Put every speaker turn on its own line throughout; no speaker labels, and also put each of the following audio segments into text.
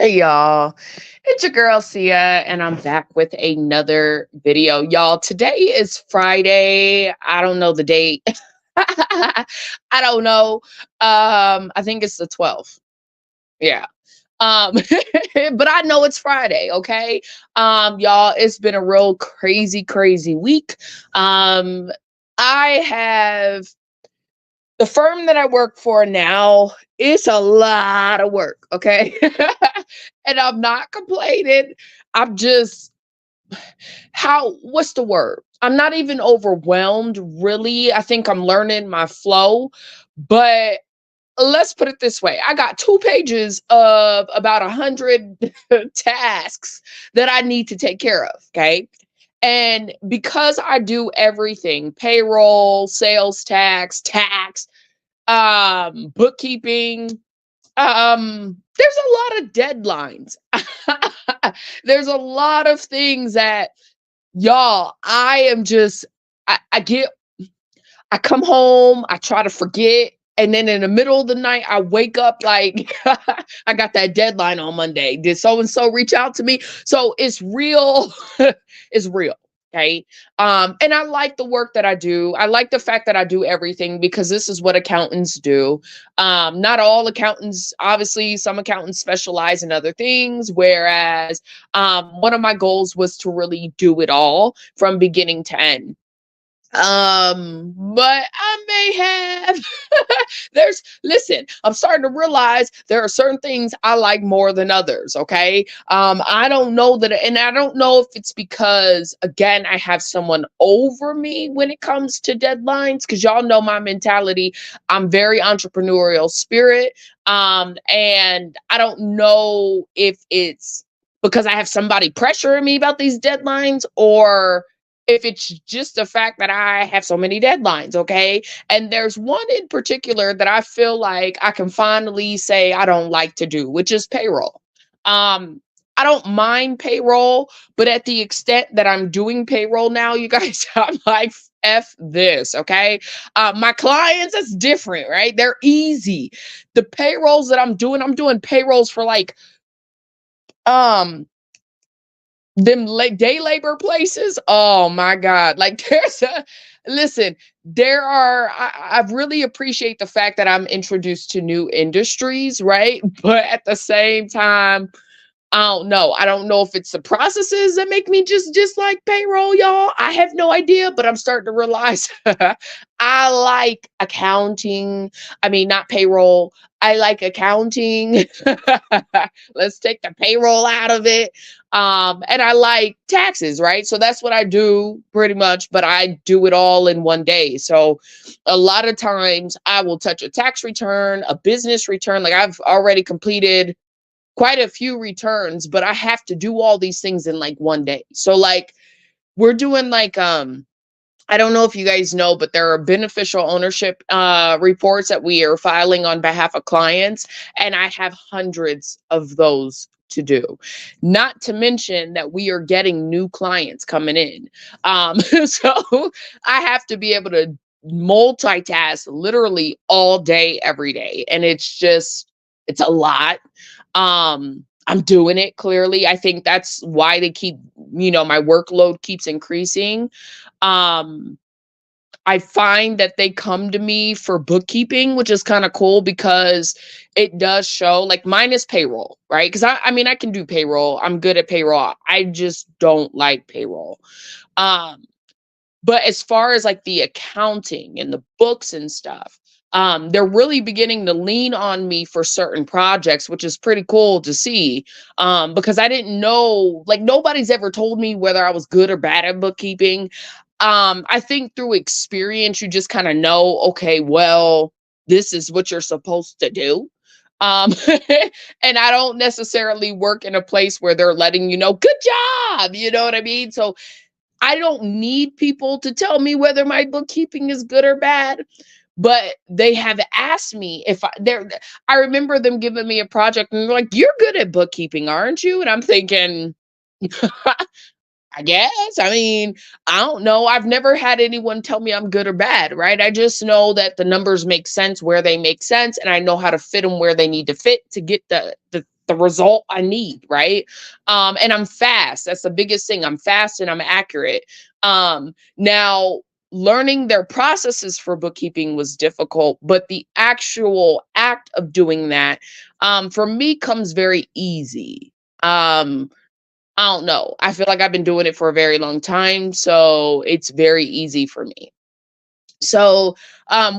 Hey y'all, it's your girl Sia, and I'm back with another video. Y'all, today is Friday. I don't know the date. I don't know. I think it's the 12th. Yeah. Um, but I know it's Friday, okay? Y'all, it's been a real crazy, crazy week. Um, I have the firm that I work for now, it's a lot of work, okay? And I'm not complaining. I'm just what's the word? I'm not even overwhelmed, really. I think I'm learning my flow, but let's put it this way. I got 2 pages of about 100 tasks that I need to take care of, okay? And because I do everything, payroll, sales tax, bookkeeping, there's a lot of deadlines. There's a lot of things that y'all, I come home, I try to forget, and then in the middle of the night I wake up like I got that deadline on Monday. Did so and so reach out to me? So it's real. It's real. Okay. And I like the work that I do. I like the fact that I do everything because this is what accountants do. Not all accountants, obviously, some accountants specialize in other things, whereas one of my goals was to really do it all from beginning to end. But I may have I'm starting to realize there are certain things I like more than others. Okay. I don't know that, and I don't know if it's because again I have someone over me when it comes to deadlines, because y'all know my mentality. I'm very entrepreneurial spirit. And I don't know if it's because I have somebody pressuring me about these deadlines, or if it's just the fact that I have so many deadlines, okay? And there's one in particular that I feel like I can finally say I don't like to do, which is payroll. I don't mind payroll, but at the extent that I'm doing payroll now, you guys, I'm like, F this, okay? My clients, it's different, right? They're easy. The payrolls that I'm doing payrolls for like, um, day labor places. Oh my god, like there's a listen, there are I really appreciate the fact that I'm introduced to new industries, right? But at the same time, I don't know if it's the processes that make me just dislike payroll, y'all. I have no idea, but I'm starting to realize I like accounting. I mean, not payroll. I like accounting. Let's take the payroll out of it. And I like taxes, right? So that's what I do pretty much, but I do it all in one day. So a lot of times I will touch a tax return, a business return. Like I've already completed quite a few returns, but I have to do all these things in like one day. So like we're doing like I don't know if you guys know, but there are beneficial ownership reports that we are filing on behalf of clients, and I have hundreds of those to do. Not to mention that we are getting new clients coming in. So I have to be able to multitask literally all day, every day. And it's a lot. I'm doing it clearly. I think that's why my workload keeps increasing. um I find that they come to me for bookkeeping, which is kind of cool because it does show like mine is payroll, right? Because I mean I can do payroll. I'm good at payroll. I just don't like payroll. Um, but as far as like the accounting and the books and stuff, they're really beginning to lean on me for certain projects, which is pretty cool to see. Because I didn't know, like nobody's ever told me whether I was good or bad at bookkeeping. I think through experience, you just kind of know, okay, well, this is what you're supposed to do. Um, and I don't necessarily work in a place where they're letting you know, good job, you know what I mean? So I don't need people to tell me whether my bookkeeping is good or bad, but they have asked me if I remember them giving me a project and they're like, "You're good at bookkeeping, aren't you?" And I'm thinking, I guess. I mean, I don't know. I've never had anyone tell me I'm good or bad, right? I just know that the numbers make sense where they make sense, and I know how to fit them where they need to fit to get the the result I need, right? And I'm fast. That's the biggest thing. I'm fast and I'm accurate. Now learning their processes for bookkeeping was difficult, but the actual act of doing that, for me, comes very easy. I don't know. I feel like I've been doing it for a very long time, so it's very easy for me. So,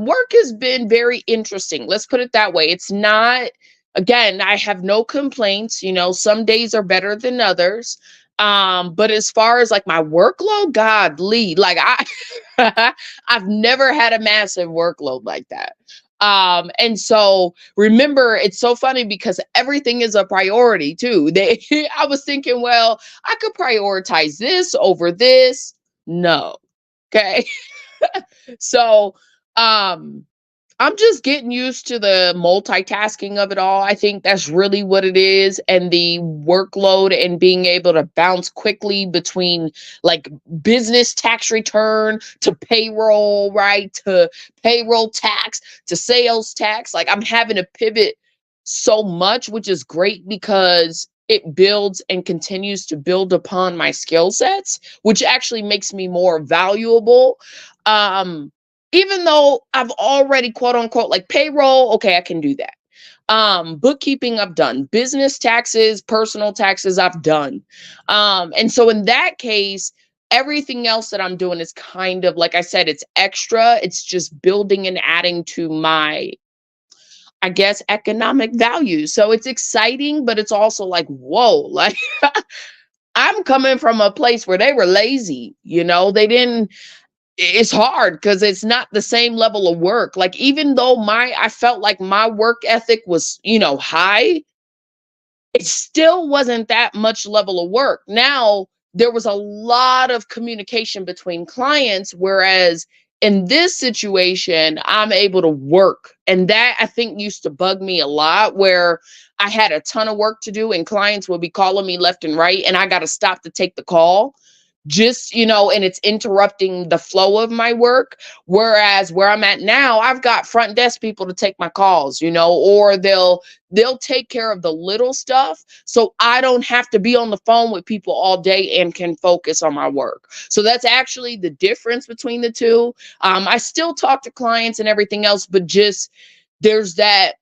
work has been very interesting. Let's put it that way. It's not, again, I have no complaints. Some days are better than others. But as far as like my workload, godly, like I've never had a massive workload like that. And so remember, it's so funny because everything is a priority too. I was thinking, well, I could prioritize this over this. No. Okay. So, um, I'm just getting used to the multitasking of it all. I think that's really what it is. And the workload and being able to bounce quickly between like business tax return to payroll, right? To payroll tax to sales tax. Like I'm having to pivot so much, which is great because it builds and continues to build upon my skill sets, which actually makes me more valuable. Um, Even though I've already quote unquote like payroll, okay, I can do that. Bookkeeping, I've done. Business taxes, personal taxes, I've done. And so in that case, everything else that I'm doing is kind of like I said, it's extra. It's just building and adding to my, I guess, economic value. So it's exciting, but it's also like, whoa, like I'm coming from a place where they were lazy, they didn't, it's hard because it's not the same level of work. Like even though I felt like my work ethic was, high, it still wasn't that much level of work. Now, there was a lot of communication between clients, whereas in this situation, I'm able to work. And that I think used to bug me a lot, where I had a ton of work to do and clients would be calling me left and right, and I got to stop to take the call just and it's interrupting the flow of my work. Whereas where I'm at now, I've got front desk people to take my calls, or they'll take care of the little stuff, so I don't have to be on the phone with people all day and can focus on my work. So that's actually the difference between the two. I still talk to clients and everything else, but just there's that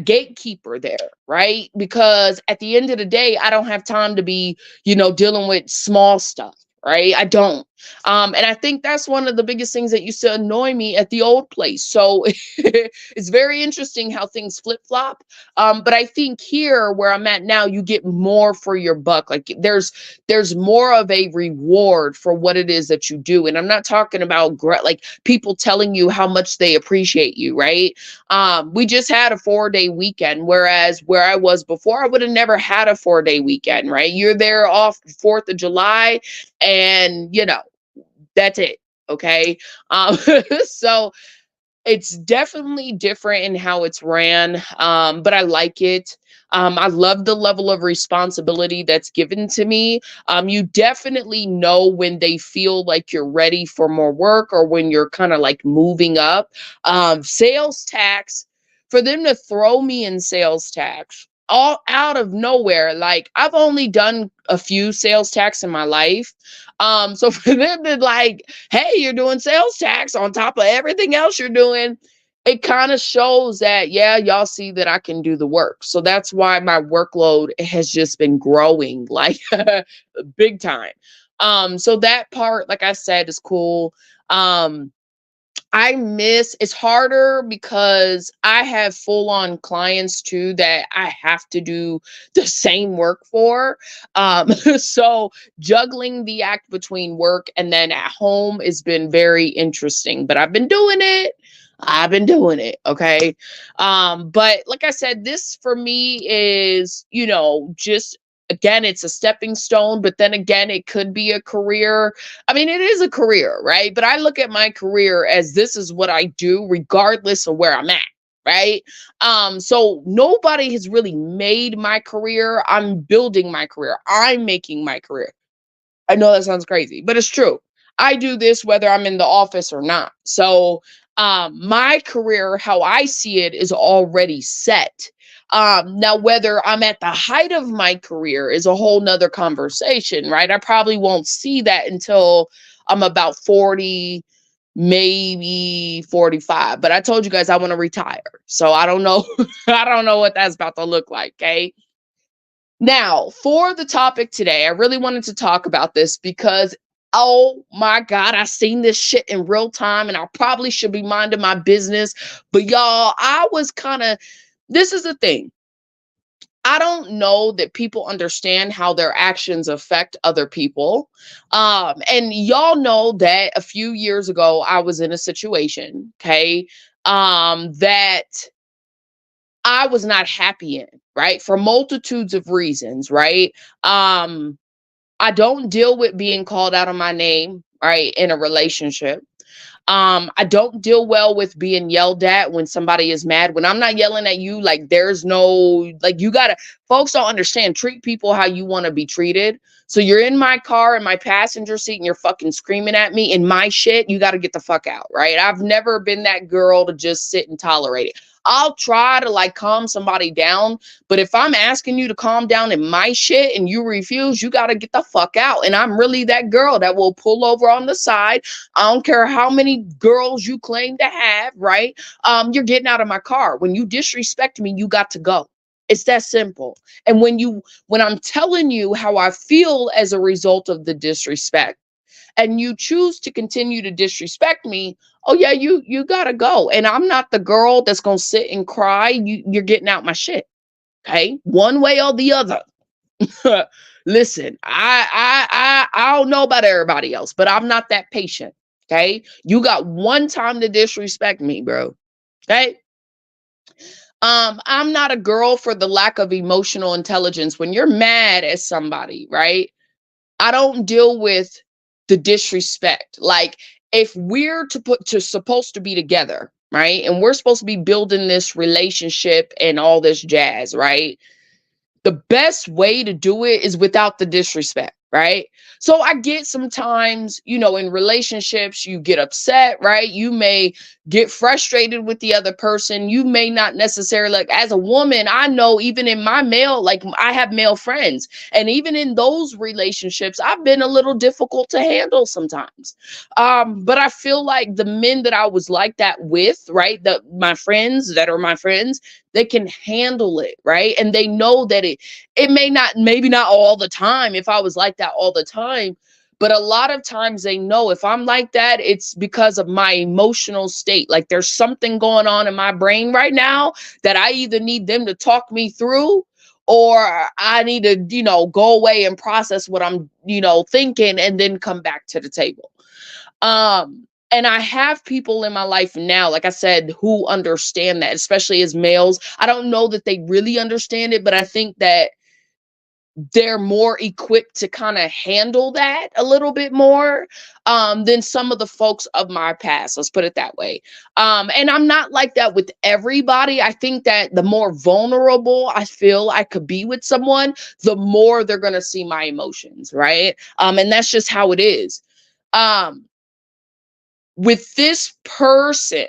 gatekeeper there, right? Because at the end of the day, I don't have time to be, dealing with small stuff, right? I don't. And I think that's one of the biggest things that used to annoy me at the old place. So it's very interesting how things flip flop. But I think here where I'm at now, you get more for your buck. Like there's more of a reward for what it is that you do. And I'm not talking about like people telling you how much they appreciate you, right? We just had a 4-day weekend, whereas where I was before, I would have never had a 4-day weekend, right? You're there off 4th of July and, that's it. Okay. So it's definitely different in how it's ran, but I like it. I love the level of responsibility that's given to me. You definitely know when they feel like you're ready for more work or when you're kind of like moving up. Sales tax, for them to throw me in sales tax all out of nowhere, like I've only done a few sales tax in my life. So for them to like, hey, you're doing sales tax on top of everything else you're doing, it kind of shows that, yeah, y'all see that I can do the work. So that's why my workload has just been growing like big time. So that part, like I said, is cool. Um, it's harder because I have full on clients too that I have to do the same work for. So juggling the act between work and then at home has been very interesting, but I've been doing it. I've been doing it. Okay. But like I said, this for me is, just again, it's a stepping stone, but then again, it could be a career. I mean, it is a career, right? But I look at my career as this is what I do, regardless of where I'm at. Right. So nobody has really made my career. I'm building my career. I'm making my career. I know that sounds crazy, but it's true. I do this whether I'm in the office or not. So my career, how I see it, is already set. Now, whether I'm at the height of my career is a whole nother conversation, right? I probably won't see that until I'm about 40, maybe 45. But I told you guys I want to retire. So I don't know. I don't know what that's about to look like. Okay. Now, for the topic today, I really wanted to talk about this because, oh my God, I seen this shit in real time and I probably should be minding my business. But y'all, I was kind of, this is the thing. I don't know that people understand how their actions affect other people. And y'all know that a few years ago, I was in a situation, okay, that I was not happy in, right? For multitudes of reasons, right? I don't deal with being called out on my name, right, in a relationship. I don't deal well with being yelled at when somebody is mad. When I'm not yelling at you, like there's no, like you gotta, folks don't understand, treat people how you want to be treated. So you're in my car in my passenger seat and you're fucking screaming at me in my shit, you got to get the fuck out, right? I've never been that girl to just sit and tolerate it. I'll try to like calm somebody down, but if I'm asking you to calm down in my shit and you refuse, you got to get the fuck out. And I'm really that girl that will pull over on the side. I don't care how many girls you claim to have, right? You're getting out of my car. When you disrespect me, you got to go. It's that simple. And when I'm telling you how I feel as a result of the disrespect, and you choose to continue to disrespect me, oh yeah, you gotta go. And I'm not the girl that's gonna sit and cry. You're getting out my shit. Okay, one way or the other. Listen, I don't know about everybody else, but I'm not that patient. Okay, you got one time to disrespect me, bro. Okay. I'm not a girl for the lack of emotional intelligence. When you're mad at somebody, right? I don't deal with the disrespect. Like if we're supposed to be together, right? And we're supposed to be building this relationship and all this jazz, right? The best way to do it is without the disrespect, right? So I get sometimes, in relationships, you get upset, right? You may get frustrated with the other person. You may not necessarily, like, as a woman, I know even in my male, like I have male friends, and even in those relationships, I've been a little difficult to handle sometimes. But I feel like the men that I was like that with, right? My friends that are my friends, they can handle it, right? And they know that it may not, maybe not all the time, if I was like that all the time, but a lot of times they know if I'm like that, it's because of my emotional state. Like there's something going on in my brain right now that I either need them to talk me through, or I need to, go away and process what I'm, thinking, and then come back to the table. And I have people in my life now, like I said, who understand that, especially as males. I don't know that they really understand it, but I think that they're more equipped to kind of handle that a little bit more than some of the folks of my past. Let's put it that way. And I'm not like that with everybody. I think that the more vulnerable I feel I could be with someone, the more they're going to see my emotions, right? And that's just how it is. With this person,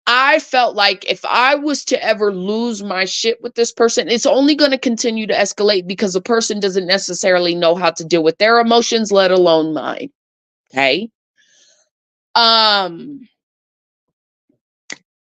I felt like if I was to ever lose my shit with this person, it's only going to continue to escalate because the person doesn't necessarily know how to deal with their emotions, let alone mine. Okay. Um,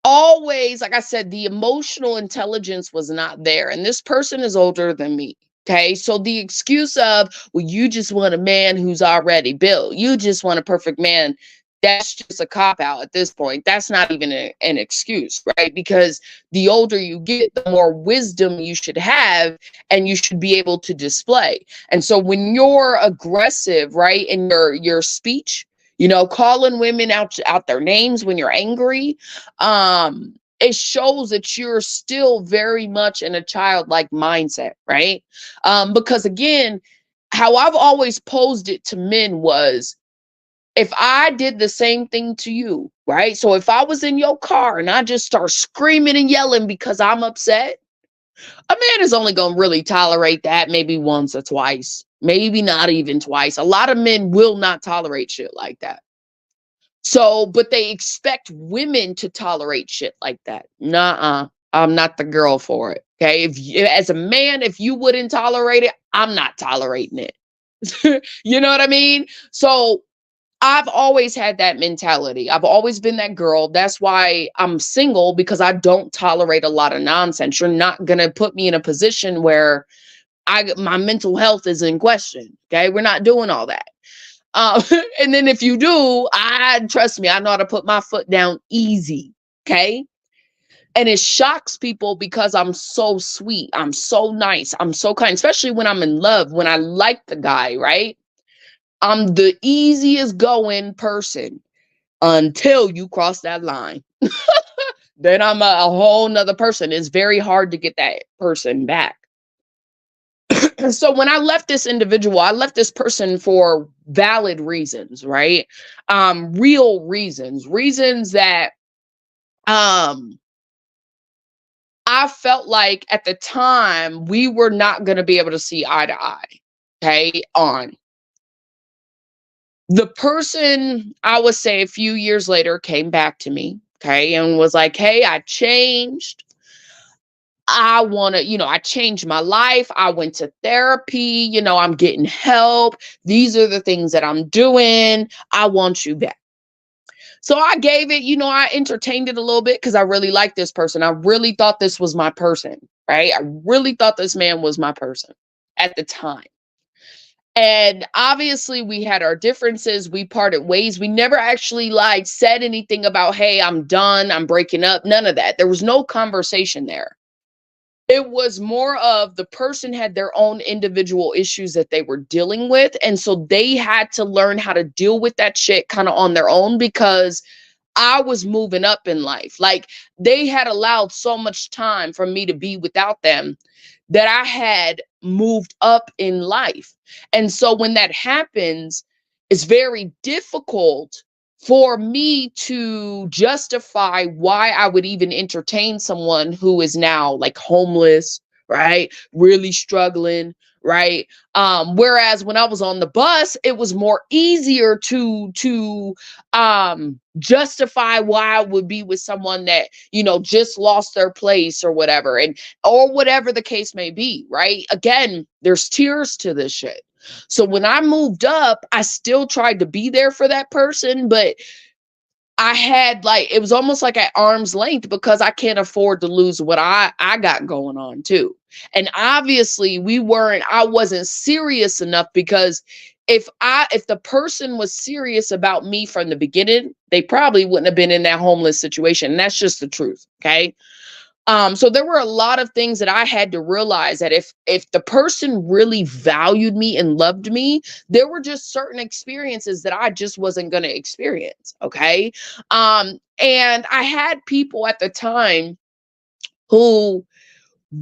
Always, like I said, the emotional intelligence was not there. And this person is older than me. Okay. So the excuse of, well, you just want a man who's already built, you just want a perfect man, that's just a cop out at this point. That's not even an excuse, right? Because the older you get, the more wisdom you should have and you should be able to display. And so when you're aggressive, right, in your speech, calling women out their names when you're angry, it shows that you're still very much in a childlike mindset, right? Because again, how I've always posed it to men was, if I did the same thing to you, right? So if I was in your car and I just start screaming and yelling because I'm upset, a man is only going to really tolerate that maybe once or twice, maybe not even twice. A lot of men will not tolerate shit like that. So, but they expect women to tolerate shit like that. Nuh-uh. I'm not the girl for it. Okay. As a man, if you wouldn't tolerate it, I'm not tolerating it. You know what I mean? So I've always had that mentality. I've always been that girl. That's why I'm single, because I don't tolerate a lot of nonsense. You're not going to put me in a position where my mental health is in question. Okay. We're not doing all that. Um, and then if you do, trust me, I know how to put my foot down easy. Okay. And it shocks people because I'm so sweet. I'm so nice. I'm so kind, especially when I'm in love, when I like the guy, right? I'm the easiest going person until you cross that line. Then I'm a whole nother person. It's very hard to get that person back. So when I left this individual, I left this person for valid reasons, right? Real reasons that um I felt like at the time we were not going to be able to see eye to eye. Okay, on the person, I would say a few years later came back to me, okay, and was like, hey, I changed. I want to, I changed my life. I went to therapy, I'm getting help. These are the things that I'm doing. I want you back. So I gave it, I entertained it a little bit because I really liked this person. I really thought this was my person, right? I really thought this man was my person at the time. And obviously we had our differences. We parted ways. We never actually like said anything about, hey, I'm done. I'm breaking up. None of that. There was no conversation there. It was more of the person had their own individual issues that they were dealing with. And so they had to learn how to deal with that shit kind of on their own, because I was moving up in life. Like, they had allowed so much time for me to be without them that I had moved up in life. And so when that happens, it's very difficult for me to justify why I would even entertain someone who is now like homeless, right? Really struggling, right? Whereas when I was on the bus, it was more easier to justify why I would be with someone that, just lost their place or whatever, and or whatever the case may be, right? Again, there's tiers to this shit. So when I moved up, I still tried to be there for that person, but I had like, it was almost like at arm's length, because I can't afford to lose what I got going on too. And obviously I wasn't serious enough, because if the person was serious about me from the beginning, they probably wouldn't have been in that homeless situation. And that's just the truth. Okay. So there were a lot of things that I had to realize, that if the person really valued me and loved me, there were just certain experiences that I just wasn't going to experience. Okay. And I had people at the time who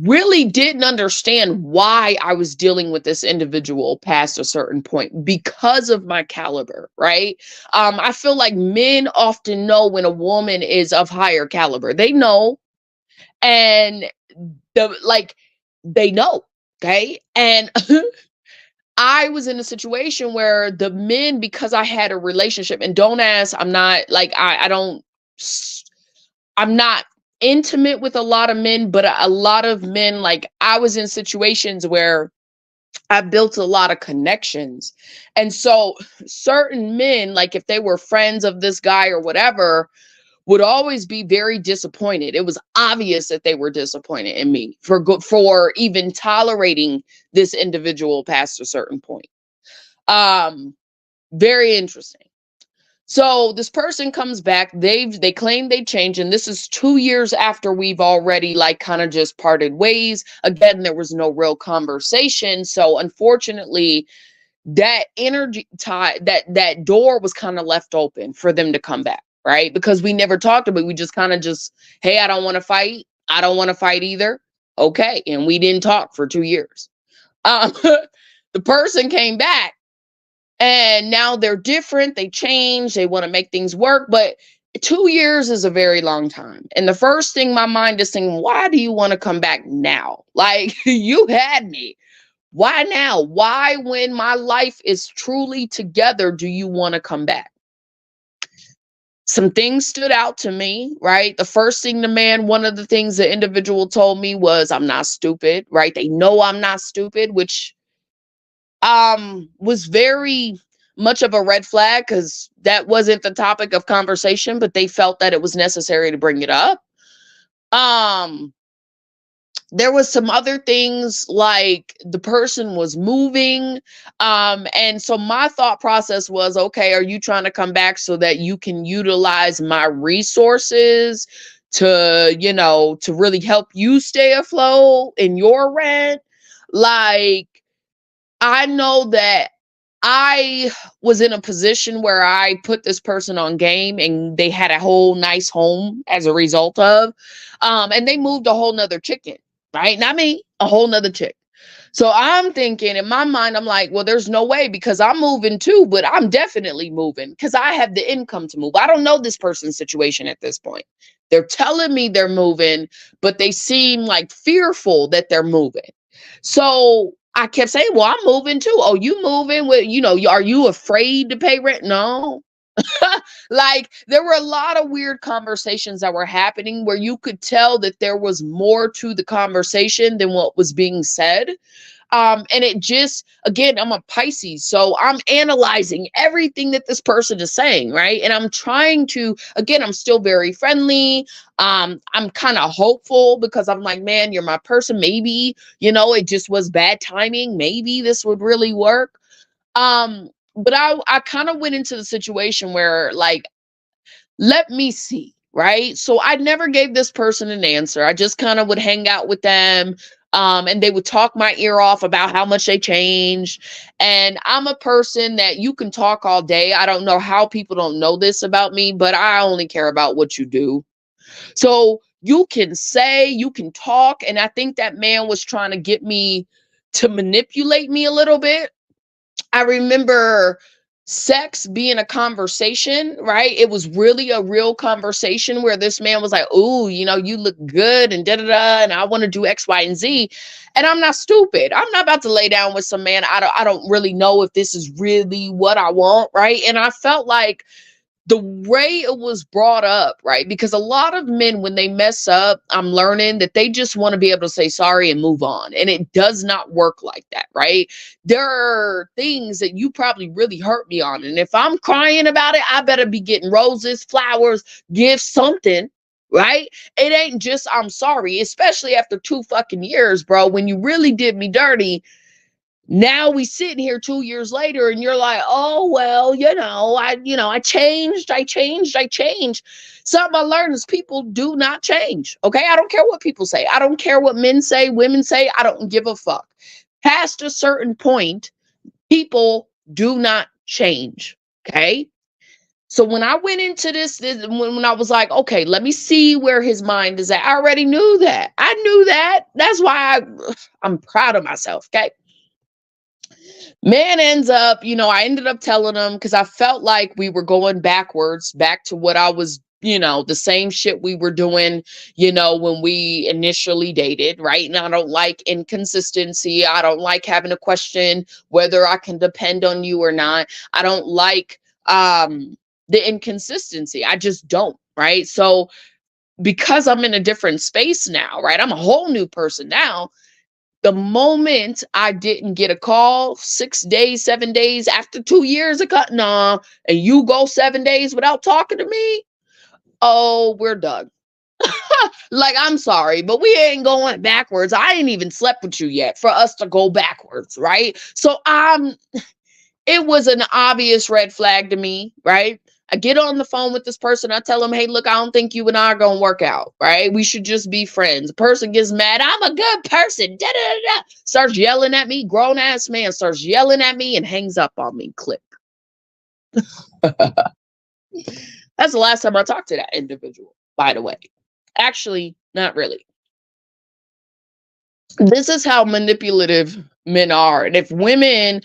really didn't understand why I was dealing with this individual past a certain point because of my caliber, right? I feel like men often know when a woman is of higher caliber. They know, and like they know. Okay. And I was in a situation where the men, because I had a relationship, and don't ask, I'm not like, I don't, I'm not intimate with a lot of men, but a lot of men, like, I was in situations where I built a lot of connections. And so certain men, like if they were friends of this guy or whatever, would always be very disappointed. It was obvious that they were disappointed in me for even tolerating this individual past a certain point. Um, Very interesting. So this person comes back. They claim they changed, and this is 2 years after we've already like kind of just parted ways. Again, there was no real conversation. So unfortunately, that energy tie that door was kind of left open for them to come back, right? Because we never talked about it. We just kind of just, hey, I don't want to fight. I don't want to fight either. Okay. And we didn't talk for 2 years. Um, the person came back, and now they're different. They change. They want to make things work. But 2 years is a very long time. And the first thing my mind is saying, why do you want to come back now? Like, you had me. Why now? Why, when my life is truly together, do you want to come back? Some things stood out to me, right? The first thing one of the things the individual told me was, I'm not stupid, right? They know I'm not stupid, which was very much of a red flag because that wasn't the topic of conversation, but they felt that it was necessary to bring it up. Um, there was some other things like the person was moving, and so my thought process was, okay, are you trying to come back so that you can utilize my resources to, to really help you stay afloat in your rent? Like, I know that I was in a position where I put this person on game and they had a whole nice home as a result of, and they moved a whole nother chicken, right? Not me, a whole nother chick. So I'm thinking in my mind, I'm like, well, there's no way because I'm moving too, but I'm definitely moving because I have the income to move. I don't know this person's situation at this point. They're telling me they're moving, but they seem like fearful that they're moving. So I kept saying, well, I'm moving too. Oh, you moving with, are you afraid to pay rent? No. Like there were a lot of weird conversations that were happening where you could tell that there was more to the conversation than what was being said. And it just, again, I'm a Pisces, so I'm analyzing everything that this person is saying, right? And I'm trying to, again, I'm still very friendly. I'm kind of hopeful because I'm like, man, you're my person. Maybe, it just was bad timing. Maybe this would really work. But I kind of went into the situation where, like, let me see, right? So I never gave this person an answer. I just kind of would hang out with them. And they would talk my ear off about how much they changed. And I'm a person that you can talk all day. I don't know how people don't know this about me, but I only care about what you do. So you can say, you can talk. And I think that man was trying to get me to manipulate me a little bit. I remember sex being a conversation, right? It was really a real conversation where this man was like, "Ooh, you look good and da da da, and I want to do X, Y, and Z." And I'm not stupid. I'm not about to lay down with some man. I don't really know if this is really what I want, right? And I felt like the way it was brought up, right? Because a lot of men, when they mess up, I'm learning that they just want to be able to say sorry and move on. And it does not work like that, right? There are things that you probably really hurt me on. And if I'm crying about it, I better be getting roses, flowers, gifts, something. Right? It ain't just I'm sorry, especially after 2 fucking years, bro. When you really did me dirty, now we sitting here 2 years later and you're like, oh well, I changed. Something I learned is people do not change. Okay, I don't care what people say, I don't care what men say, women say, I don't give a fuck. Past a certain point, people do not change. Okay, so when I went into this when I was like, okay, let me see where his mind is at, I already knew that. I knew that. That's why I'm proud of myself. Okay, man ends up, I ended up telling him because I felt like we were going backwards, back to what I was, the same shit we were doing, when we initially dated, right? And I don't like inconsistency. I don't like having to question whether I can depend on you or not. I don't like the inconsistency. I just don't, right? So because I'm in a different space now, right? I'm a whole new person now. The moment I didn't get a call 6 days, 7 days after 2 years of cutting off, and you go 7 days without talking to me, oh, we're done. Like, I'm sorry, but we ain't going backwards. I ain't even slept with you yet for us to go backwards, right? So it was an obvious red flag to me, right? I get on the phone with this person. I tell them, hey, look, I don't think you and I are going to work out, right? We should just be friends. The person gets mad. I'm a good person. Da, da, da, da. Starts yelling at me. Grown ass man starts yelling at me and hangs up on me. Click. That's the last time I talked to that individual, by the way. Actually, not really. This is how manipulative men are. And if women,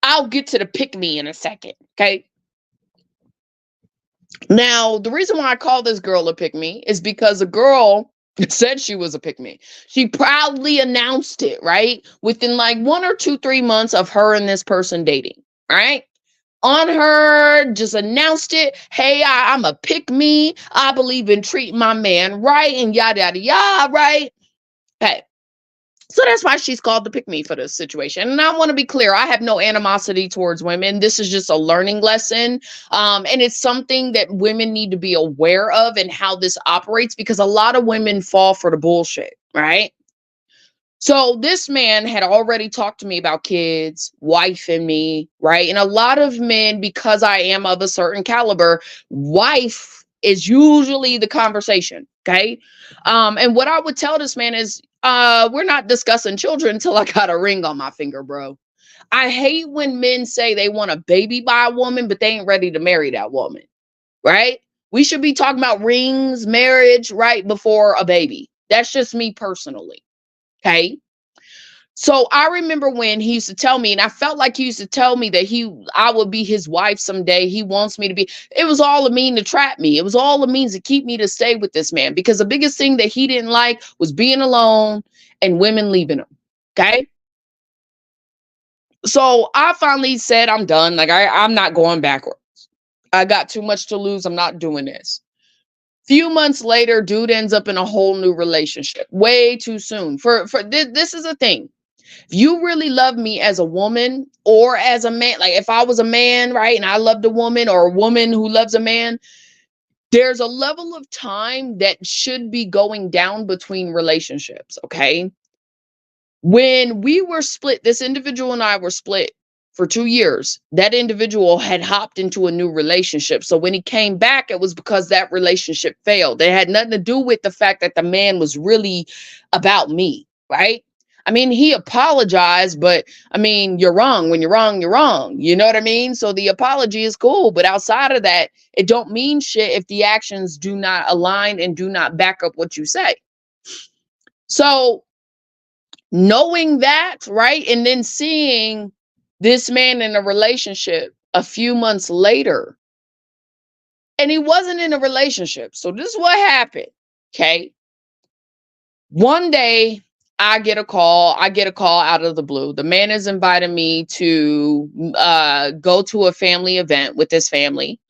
I'll get to the pick me in a second, okay? Now, the reason why I call this girl a pick me is because a girl said she was a pick me. She proudly announced it, right? Within like 1 or 2, 3 months of her and this person dating, right? on her, just announced it. Hey, I'm a pick me. I believe in treating my man right and yada, yada, yada, right? Hey. So that's why she's called the pick me for this situation. And I want to be clear, I have no animosity towards women. This is just a learning lesson. And it's something that women need to be aware of and how this operates because a lot of women fall for the bullshit, right? So this man had already talked to me about kids, wife and me, right? And a lot of men, because I am of a certain caliber, wife is usually the conversation. Okay. And what I would tell this man is, we're not discussing children until I got a ring on my finger, bro. I hate when men say they want a baby by a woman, but they ain't ready to marry that woman, right? We should be talking about rings, marriage, right before a baby. That's just me personally. Okay. So I remember when he used to tell me, and I felt like he used to tell me that I would be his wife someday. He wants me to be. It was all a mean to trap me. It was all a means to keep me to stay with this man because the biggest thing that he didn't like was being alone and women leaving him. Okay. So I finally said, I'm done. Like I'm not going backwards. I got too much to lose. I'm not doing this. Few months later, dude ends up in a whole new relationship. Way too soon. This is a thing. If you really love me as a woman or as a man, like if I was a man, right, and I loved a woman or a woman who loves a man, there's a level of time that should be going down between relationships, okay? When we were split, this individual and I were split for 2 years. That individual had hopped into a new relationship. So when he came back, it was because that relationship failed. It had nothing to do with the fact that the man was really about me, right? I mean, he apologized, but I mean, you're wrong. When you're wrong, you're wrong. You know what I mean? So the apology is cool, but outside of that, it don't mean shit if the actions do not align and do not back up what you say. So knowing that, right? And then seeing this man in a relationship a few months later, and he wasn't in a relationship. So this is what happened. Okay. One day I get a call. I get a call out of the blue. The man has invited me to go to a family event with his family.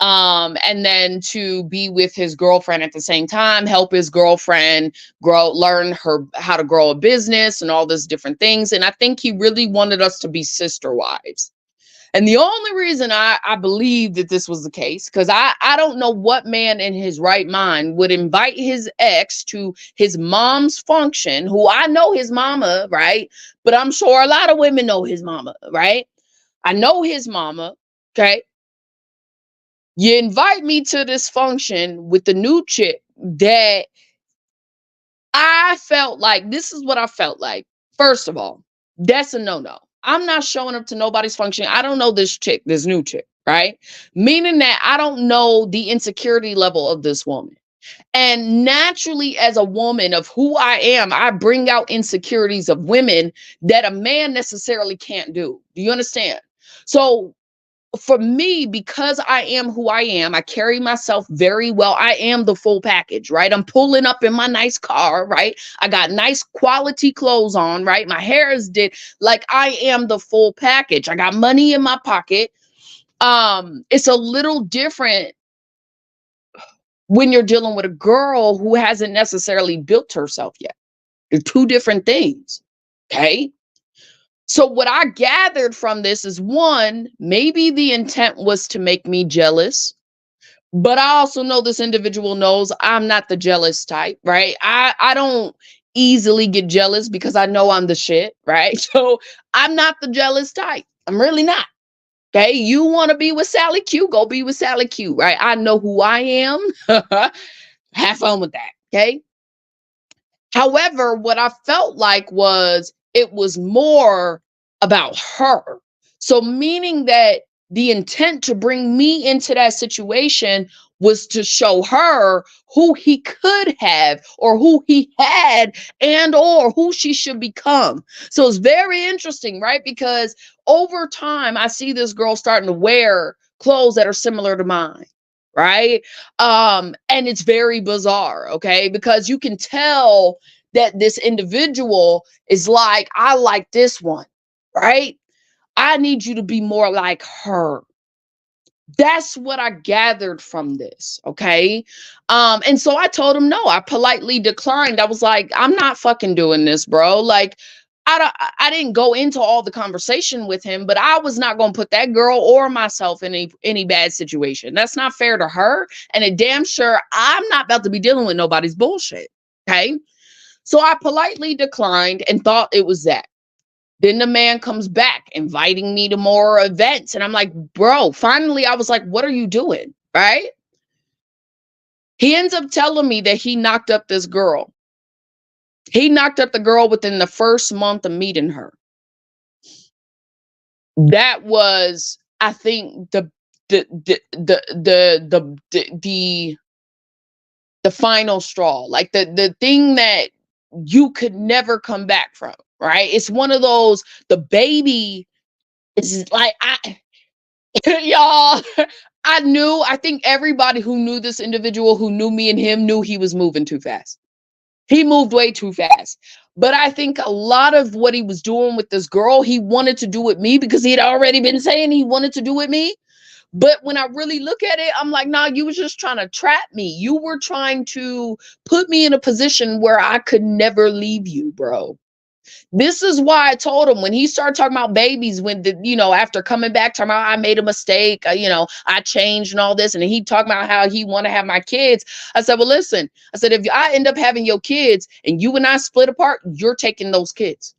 And then to be with his girlfriend at the same time, help his girlfriend learn her how to grow a business and all these different things. And I think he really wanted us to be sister wives. And the only reason I believe that this was the case, because I don't know what man in his right mind would invite his ex to his mom's function, who I know his mama, right? But I'm sure a lot of women know his mama, right? I know his mama, okay? You invite me to this function with the new chick that I felt like this is what I felt like. First of all, that's a no-no. I'm not showing up to nobody's function. I don't know this chick, this new chick, right? Meaning that I don't know the insecurity level of this woman. And naturally, as a woman of who I am, I bring out insecurities of women that a man necessarily can't do. Do you understand? So for me, because I am who I am, I carry myself very well. I am the full package, right? I'm pulling up in my nice car, right? I got nice quality clothes on, right? My hair is did like I am the full package. I got money in my pocket. It's a little different when you're dealing with a girl who hasn't necessarily built herself yet. They're two different things. Okay. So what I gathered from this is one, maybe the intent was to make me jealous, but I also know this individual knows I'm not the jealous type, right? I don't easily get jealous because I know I'm the shit, right? So I'm not the jealous type. I'm really not. Okay, you want to be with Sally Q, go be with Sally Q, right? I know who I am. Have fun with that. Okay. However, what I felt like was it was more about her. So, meaning that the intent to bring me into that situation was to show her who he could have or who he had and or who she should become. So it's very interesting, right? Because over time I see this girl starting to wear clothes that are similar to mine, right? And it's very bizarre, okay? Because you can tell that this individual is like, I like this one, right? I need you to be more like her. That's what I gathered from this. Okay. And so I told him no. I politely declined. I was like, I'm not fucking doing this, bro. Like, I didn't go into all the conversation with him, but I was not gonna put that girl or myself in any bad situation. That's not fair to her. And it damn sure I'm not about to be dealing with nobody's bullshit. Okay. So I politely declined and thought it was that. Then the man comes back inviting me to more events. And I'm like, bro, finally, I was like, what are you doing? Right? He ends up telling me that he knocked up this girl. He knocked up the girl within the first month of meeting her. That was, I think, the final straw. Like the thing that you could never come back from. Right? It's one of those, the baby is like, y'all, I think everybody who knew this individual, who knew me and him, knew he was moving too fast. He moved way too fast. But I think a lot of what he was doing with this girl, he wanted to do with me because he had already been saying he wanted to do with me. But when I really look at it, I'm like, nah, you was just trying to trap me. You were trying to put me in a position where I could never leave you, bro. This is why I told him when he started talking about babies, when after coming back, talking about I made a mistake, I changed and all this, and he talking about how he want to have my kids. I said, well, listen, I said, if I end up having your kids and you and I split apart, you're taking those kids.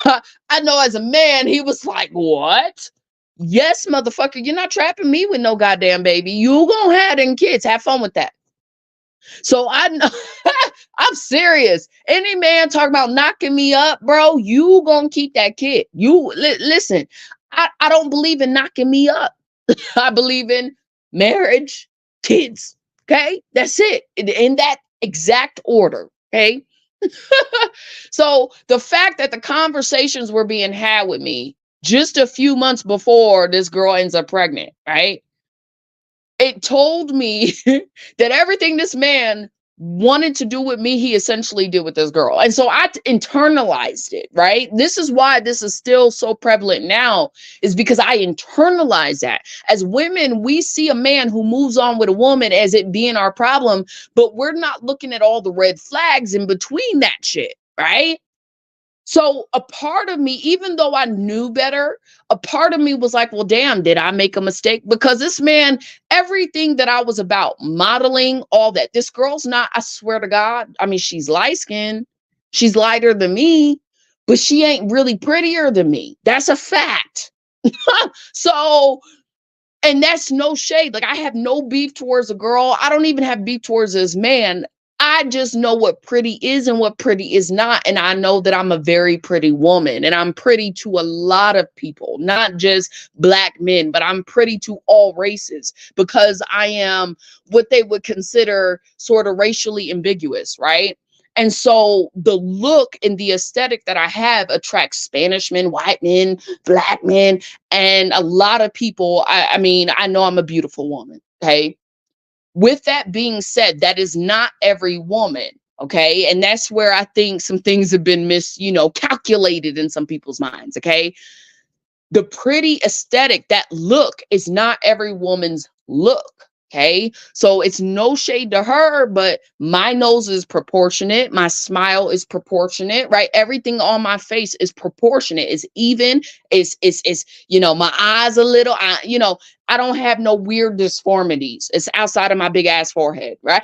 I know as a man, he was like, what? Yes, motherfucker, you're not trapping me with no goddamn baby. You gonna have them kids. Have fun with that. So I know I'm serious. Any man talking about knocking me up, bro, you gonna keep that kid. You listen, I don't believe in knocking me up. I believe in marriage, kids. Okay, that's it in that exact order. Okay. So the fact that the conversations were being had with me just a few months before this girl ends up pregnant, right? It told me that everything this man wanted to do with me, he essentially did with this girl. And so I internalized it, right? This is why this is still so prevalent now, is because I internalized that. As women, we see a man who moves on with a woman as it being our problem, but we're not looking at all the red flags in between that shit, right? So a part of me, even though I knew better, a part of me was like, well, damn, did I make a mistake? Because this man, everything that I was about, modeling, all that, this girl's not, I swear to God, I mean, she's light skinned, she's lighter than me, but she ain't really prettier than me. That's a fact. So, and that's no shade. Like, I have no beef towards a girl. I don't even have beef towards this man. I just know what pretty is and what pretty is not. And I know that I'm a very pretty woman, and I'm pretty to a lot of people, not just black men, but I'm pretty to all races because I am what they would consider sort of racially ambiguous, right? And so the look and the aesthetic that I have attracts Spanish men, white men, black men, and a lot of people. I mean, I know I'm a beautiful woman. Okay. With that being said, that is not every woman. Okay. And that's where I think some things have been calculated in some people's minds. Okay. The pretty aesthetic, that look is not every woman's look. Okay. So it's no shade to her, but my nose is proportionate. My smile is proportionate, right? Everything on my face is proportionate, is even, my eyes a little, I don't have no weird disformities. It's outside of my big ass forehead, right?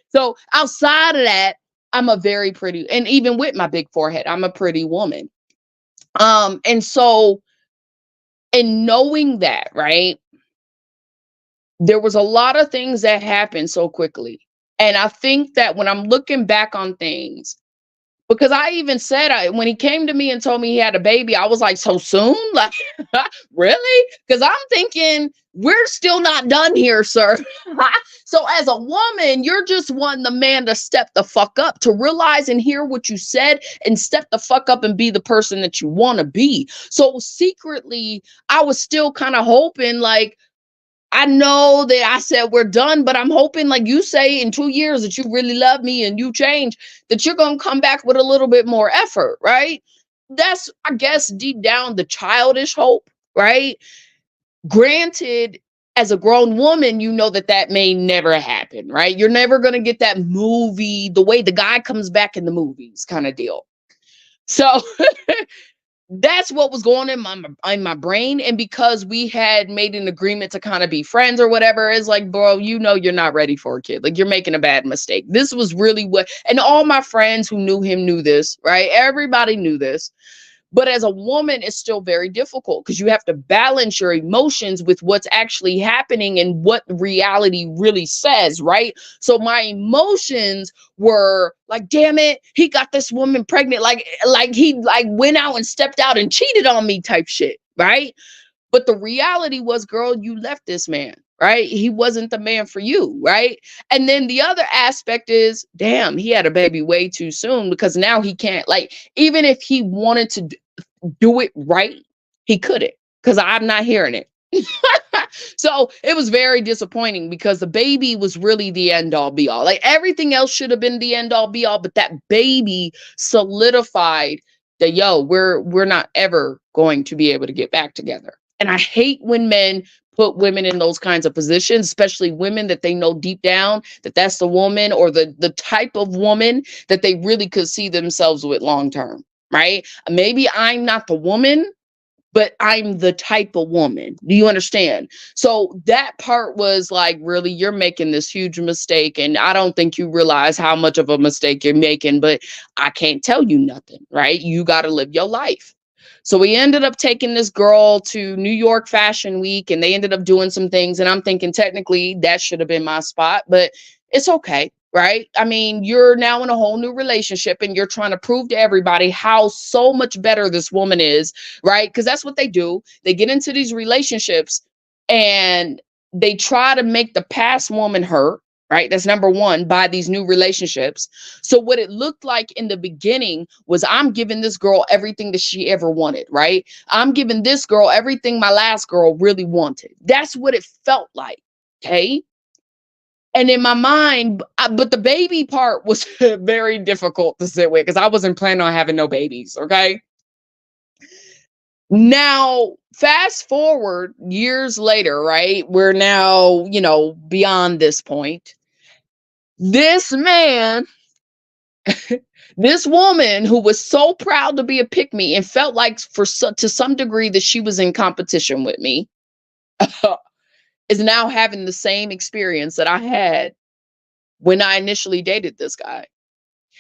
So outside of that, I'm a very pretty, and even with my big forehead, I'm a pretty woman. And so, in knowing that, right, there was a lot of things that happened so quickly. And I think that when I'm looking back on things, because I even said, when he came to me and told me he had a baby, I was like, so soon? Like, really? Because I'm thinking, we're still not done here, sir. So as a woman, you're just wanting the man to step the fuck up, to realize and hear what you said and step the fuck up and be the person that you want to be. So secretly, I was still kind of hoping, like, I know that I said we're done, but I'm hoping, like you say, in 2 years that you really love me and you change, that you're going to come back with a little bit more effort, right? That's, I guess, deep down the childish hope, right? Granted, As a grown woman, you know that that may never happen, right? You're never going to get that movie, the way the guy comes back in the movies kind of deal. So that's what was going in my brain. And because we had made an agreement to kind of be friends or whatever, it's like, bro, you know, you're not ready for a kid. Like, you're making a bad mistake. This was really what, and all my friends who knew him knew this, right? Everybody knew this. But as a woman, it's still very difficult because you have to balance your emotions with what's actually happening and what reality really says, right? So my emotions were like, damn it, he got this woman pregnant. Like he like went out and stepped out and cheated on me type shit, right? But the reality was, girl, you left this man, right? He wasn't the man for you, right? And then the other aspect is, damn, he had a baby way too soon because now he can't, like, even if he wanted to do it right, he couldn't because I'm not hearing it. So it was very disappointing because the baby was really the end all be all. Like, everything else should have been the end all be all, but that baby solidified that, yo, we're not ever going to be able to get back together. And I hate when men put women in those kinds of positions, especially women that they know deep down that that's the woman or the type of woman that they really could see themselves with long term, right? Maybe I'm not the woman, but I'm the type of woman. Do you understand? So that part was like, really, you're making this huge mistake. And I don't think you realize how much of a mistake you're making, but I can't tell you nothing, right? You got to live your life. So we ended up taking this girl to New York Fashion Week and they ended up doing some things. And I'm thinking technically that should have been my spot, but it's okay. Right? I mean, you're now in a whole new relationship and you're trying to prove to everybody how so much better this woman is, right? Because that's what they do. They get into these relationships and they try to make the past woman hurt, right? That's number one, by these new relationships. So what it looked like in the beginning was, I'm giving this girl everything that she ever wanted, right? I'm giving this girl everything my last girl really wanted. That's what it felt like, okay? And in my mind, but the baby part was very difficult to sit with because I wasn't planning on having no babies. Okay. Now, fast forward years later, right? We're now, beyond this point. This man, this woman who was so proud to be a pick me and felt like to some degree that she was in competition with me, is now having the same experience that I had when I initially dated this guy.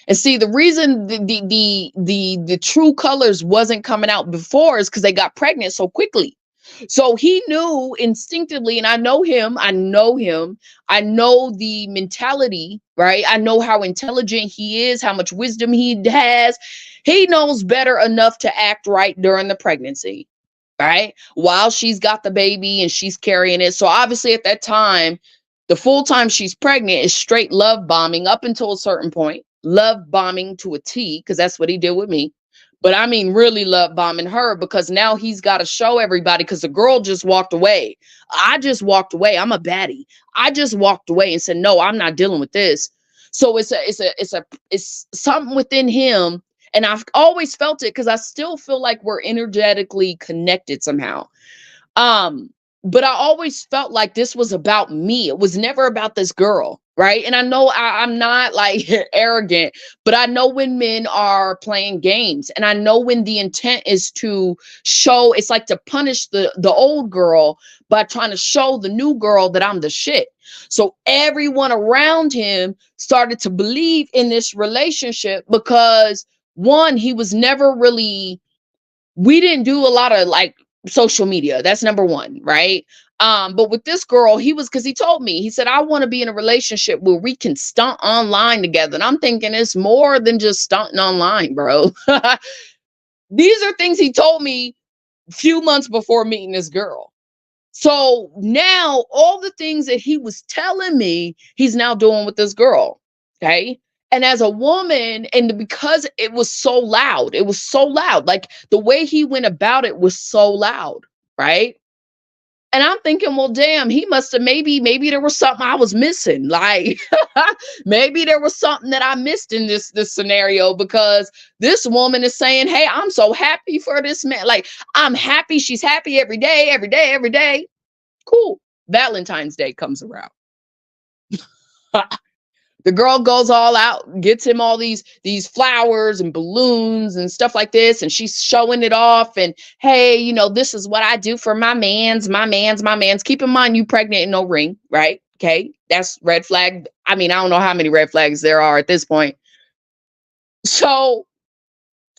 And see, the reason the true colors wasn't coming out before is because they got pregnant so quickly. So he knew instinctively, and I know him, I know the mentality, right? I know how intelligent he is, how much wisdom he has. He knows better enough to act right during the pregnancy, right? While she's got the baby and she's carrying it. So obviously at that time, the full time she's pregnant is straight love bombing up until a certain point. Love bombing to a T, because that's what he did with me. But I mean, really love bombing her because now he's got to show everybody, because the girl just walked away. I just walked away. I'm a baddie. I just walked away and said, no, I'm not dealing with this. So it's something within him. And I've always felt it because I still feel like we're energetically connected somehow. But I always felt like this was about me. It was never about this girl, right? And I know I'm not like arrogant, but I know when men are playing games, and I know when the intent is to show, it's like to punish the old girl by trying to show the new girl that I'm the shit. So everyone around him started to believe in this relationship because, one, he was never really, we didn't do a lot of like social media. That's number one, right? But with this girl, because he told me, he said, I want to be in a relationship where we can stunt online together. And I'm thinking, it's more than just stunting online, bro. These are things he told me a few months before meeting this girl. So now all the things that he was telling me, he's now doing with this girl. Okay. And as a woman, and because it was so loud, like the way he went about it was so loud, right? And I'm thinking, well, damn, he must have, maybe there was something I was missing. Like, maybe there was something that I missed in this scenario, because this woman is saying, hey, I'm so happy for this man. Like, I'm happy. She's happy every day, every day, every day. Cool. Valentine's Day comes around. The girl goes all out, gets him all these flowers and balloons and stuff like this, and she's showing it off. And hey, you know, this is what I do for my mans. Keep in mind, you pregnant and no ring, right? Okay, that's red flag. I mean, I don't know how many red flags there are at this point. So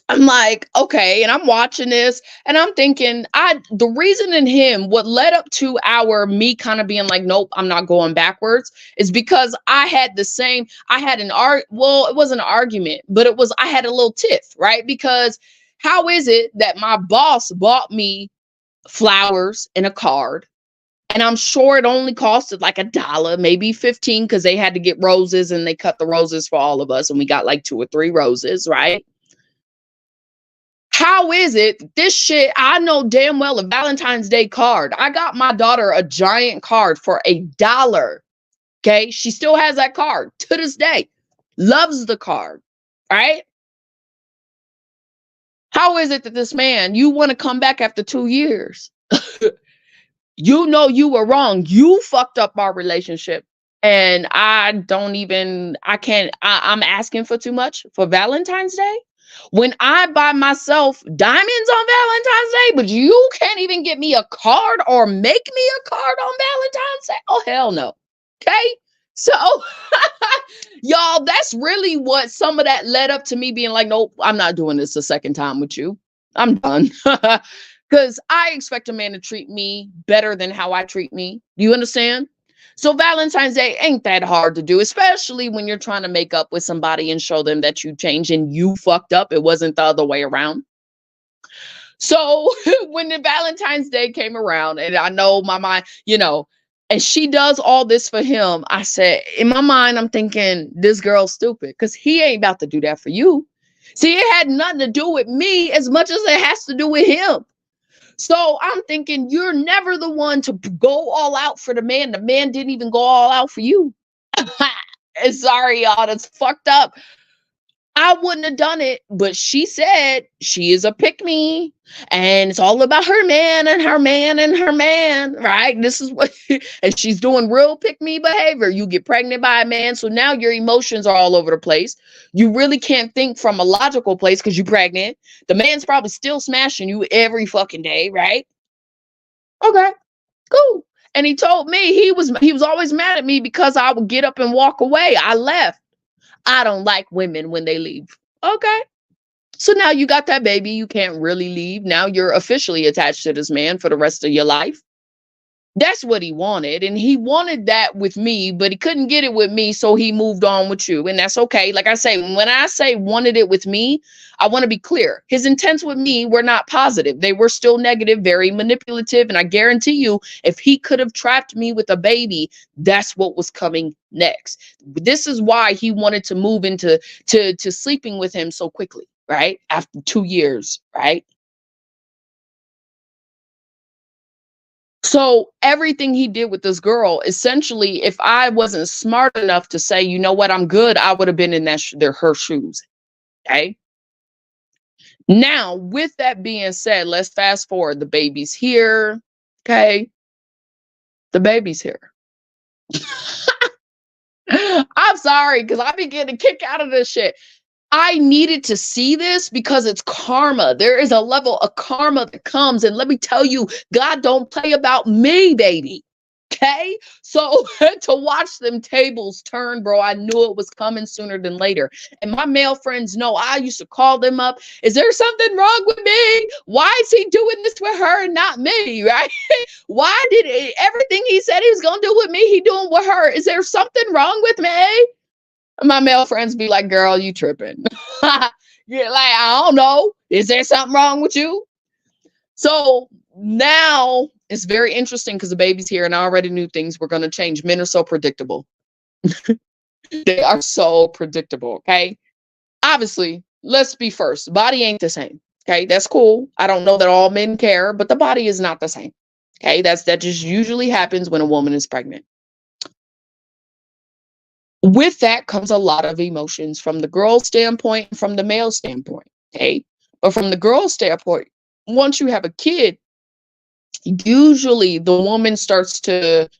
I'm like, okay, and I'm watching this and I'm thinking, the reason in him, what led up to our me kind of being like, nope, I'm not going backwards, is because I had well, it wasn't an argument, but I had a little tiff, right? Because how is it that my boss bought me flowers and a card? And I'm sure it only costed like $1, maybe 15, because they had to get roses and they cut the roses for all of us. And we got like 2 or 3 roses, right? How is it this shit? I know damn well a Valentine's Day card. I got my daughter a giant card for $1. Okay. She still has that card to this day. Loves the card. Right. How is it that this man, you want to come back after 2 years? You know you were wrong. You fucked up our relationship. And I'm asking for too much for Valentine's Day. When I buy myself diamonds on Valentine's Day, but you can't even get me a card or make me a card on Valentine's Day. Oh, hell no. Okay. So, y'all, that's really what some of that led up to me being like, nope, I'm not doing this a second time with you. I'm done. Because I expect a man to treat me better than how I treat me. Do you understand? So Valentine's Day ain't that hard to do, especially when you're trying to make up with somebody and show them that you changed and you fucked up. It wasn't the other way around. So when the Valentine's Day came around, and I know my mind, you know, and she does all this for him, I said, in my mind, I'm thinking, this girl's stupid because he ain't about to do that for you. See, it had nothing to do with me as much as it has to do with him. So I'm thinking, you're never the one to go all out for the man. The man didn't even go all out for you. Sorry, y'all, that's fucked up. I wouldn't have done it, but she said she is a pick-me, and it's all about her man and her man and her man, right? This is what, and she's doing real pick-me behavior. You get pregnant by a man, so now your emotions are all over the place. You really can't think from a logical place because you're pregnant. The man's probably still smashing you every fucking day, right? Okay, cool. And he told me he was always mad at me because I would get up and walk away. I left. I don't like women when they leave. Okay. So now you got that baby. You can't really leave. Now you're officially attached to this man for the rest of your life. That's what he wanted. And he wanted that with me, but he couldn't get it with me. So he moved on with you. And that's okay. Like I say, when I say wanted it with me, I want to be clear. His intents with me were not positive. They were still negative, very manipulative. And I guarantee you, if he could have trapped me with a baby, that's what was coming next. This is why he wanted to move into to sleeping with him so quickly, right? After 2 years, right? So everything he did with this girl, essentially, if I wasn't smart enough to say, you know what, I'm good, I would have been in her shoes. Okay. Now, with that being said, let's fast forward. The baby's here. Okay. The baby's here. I'm sorry, because I be getting a kick out of this shit. I needed to see this because it's karma. There is a level of karma that comes. And let me tell you, God don't play about me, baby. Okay. So to watch them tables turn, bro, I knew it was coming sooner than later. And my male friends know I used to call them up. Is there something wrong with me? Why is he doing this with her and not me? Right? Why did everything he said he was going to do with me, he doing with her? Is there something wrong with me? My male friends be like, girl, you tripping. You're like, I don't know. Is there something wrong with you? So now it's very interesting because the baby's here and I already knew things were going to change. Men are so predictable. They are so predictable. Okay. Obviously, let's be first. Body ain't the same. Okay. That's cool. I don't know that all men care, but the body is not the same. Okay. That just usually happens when a woman is pregnant. With that comes a lot of emotions from the girl's standpoint and from the male standpoint. Okay. But from the girl's standpoint, once you have a kid, usually the woman starts to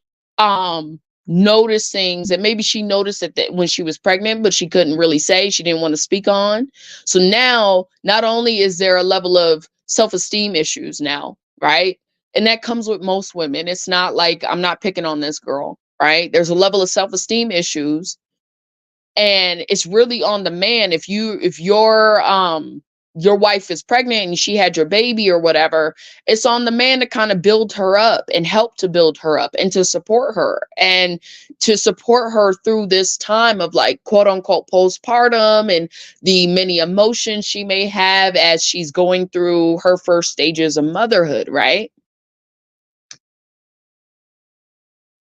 notice things that maybe she noticed that when she was pregnant, but she couldn't really say, she didn't want to speak on. So now, not only is there a level of self-esteem issues now, right? And that comes with most women. It's not like I'm not picking on this girl, right? There's a level of self-esteem issues, and it's really on the man. If your wife is pregnant and she had your baby or whatever, it's on the man to kind of build her up and help to build her up and to support her and to support her through this time of like quote unquote postpartum and the many emotions she may have as she's going through her first stages of motherhood, right?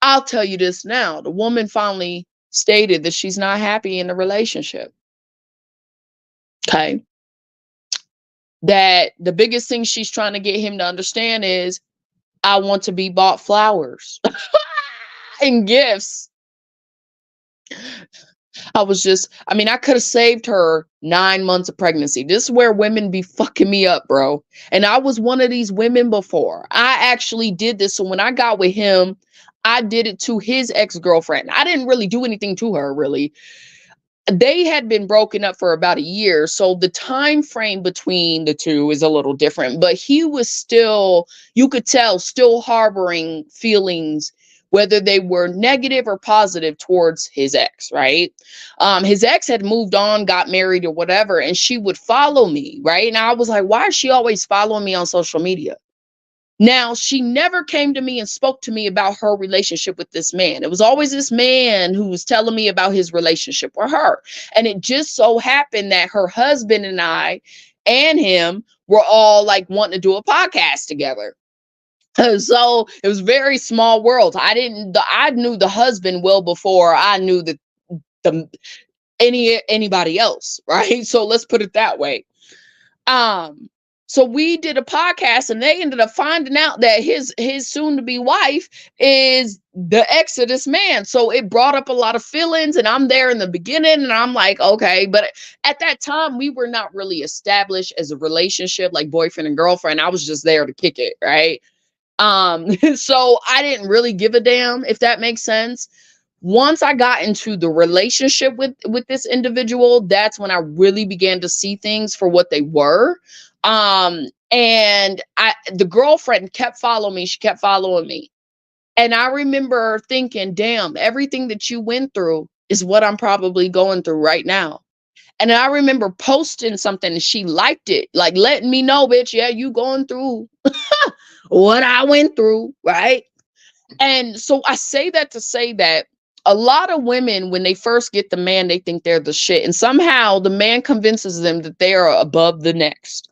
I'll tell you this now. The woman finally stated that she's not happy in the relationship. Okay. That the biggest thing she's trying to get him to understand is, I want to be bought flowers and gifts. I mean, I could have saved her 9 months of pregnancy. This is where women be fucking me up, bro. And I was one of these women before. I actually did this. So when I got with him, I did it to his ex-girlfriend. I didn't really do anything to her, really. They had been broken up for about a year, so the time frame between the two is a little different, but he was still, you could tell, still harboring feelings, whether they were negative or positive, towards his ex, right? His ex had moved on, got married or whatever, and she would follow me, right? And I was like, why is she always following me on social media? Now, she never came to me and spoke to me about her relationship with this man. It was always this man who was telling me about his relationship with her. And it just so happened that her husband and I and him were all like wanting to do a podcast together. So it was very small world. I knew the husband well before I knew the anybody else, right? So let's put it that way. Um, so we did a podcast and they ended up finding out that his soon to be wife is the ex of this man. So it brought up a lot of feelings, and I'm there in the beginning and I'm like, okay, but at that time we were not really established as a relationship like boyfriend and girlfriend. I was just there to kick it, right? So I didn't really give a damn, if that makes sense. Once I got into the relationship with this individual, that's when I really began to see things for what they were. And the girlfriend kept following me. She kept following me. And I remember thinking, damn, everything that you went through is what I'm probably going through right now. And I remember posting something and she liked it, like letting me know, bitch, yeah, you going through what I went through, right? And so I say that to say that a lot of women, when they first get the man, they think they're the shit. And somehow the man convinces them that they are above the next.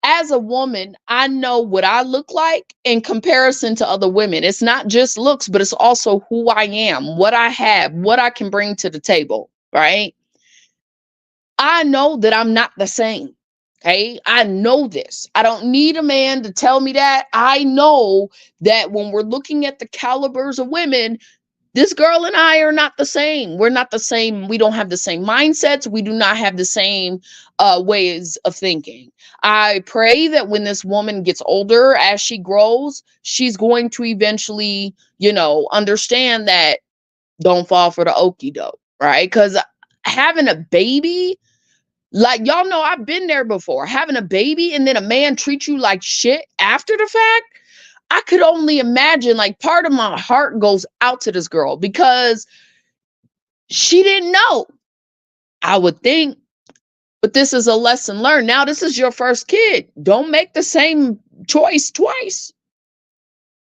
As a woman, I know what I look like in comparison to other women. It's not just looks, but it's also who I am, what I have, what I can bring to the table, right? I know that I'm not the same. Okay. I know this. I don't need a man to tell me that. I know that when we're looking at the calibers of women, this girl and I are not the same. We're not the same. We don't have the same mindsets. We do not have the same ways of thinking. I pray that when this woman gets older, as she grows, she's going to eventually, understand that don't fall for the okie doke, right? Because having a baby, like y'all know, I've been there before. Having a baby and then a man treats you like shit after the fact. I could only imagine, like, part of my heart goes out to this girl because she didn't know, I would think. But this is a lesson learned. Now, this is your first kid. Don't make the same choice twice,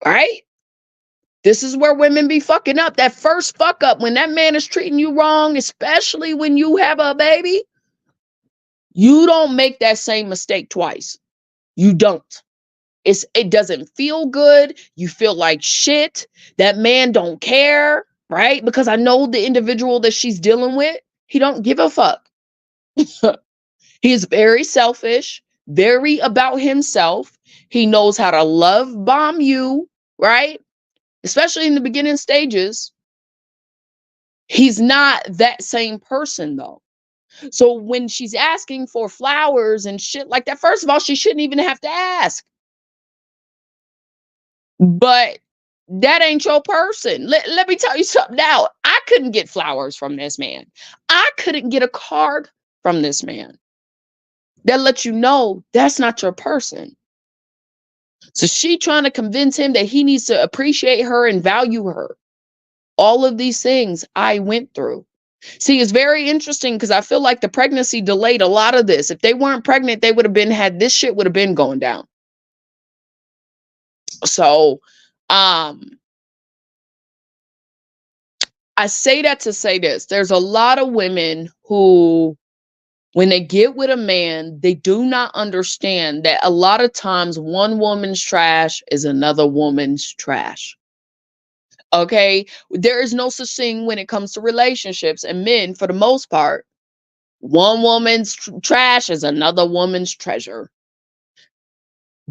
right? This is where women be fucking up. That first fuck up, when that man is treating you wrong, especially when you have a baby, you don't make that same mistake twice. You don't. It doesn't feel good. You feel like shit. That man don't care, right? Because I know the individual that she's dealing with, he don't give a fuck. He is very selfish, very about himself. He knows how to love bomb you, right? Especially in the beginning stages. He's not that same person though. So when she's asking for flowers and shit like that, first of all, she shouldn't even have to ask. But that ain't your person. Let me tell you something now. I couldn't get flowers from this man. I couldn't get a card from this man. That lets you know that's not your person. So she trying to convince him that he needs to appreciate her and value her. All of these things I went through. See, it's very interesting because I feel like the pregnancy delayed a lot of this. If they weren't pregnant, they would have been had this shit would have been going down. So, um, I say that to say this. There's a lot of women who, when they get with a man, they do not understand that a lot of times one woman's trash is another woman's trash. Okay? There is no such thing when it comes to relationships. And men, for the most part, one woman's trash is another woman's treasure.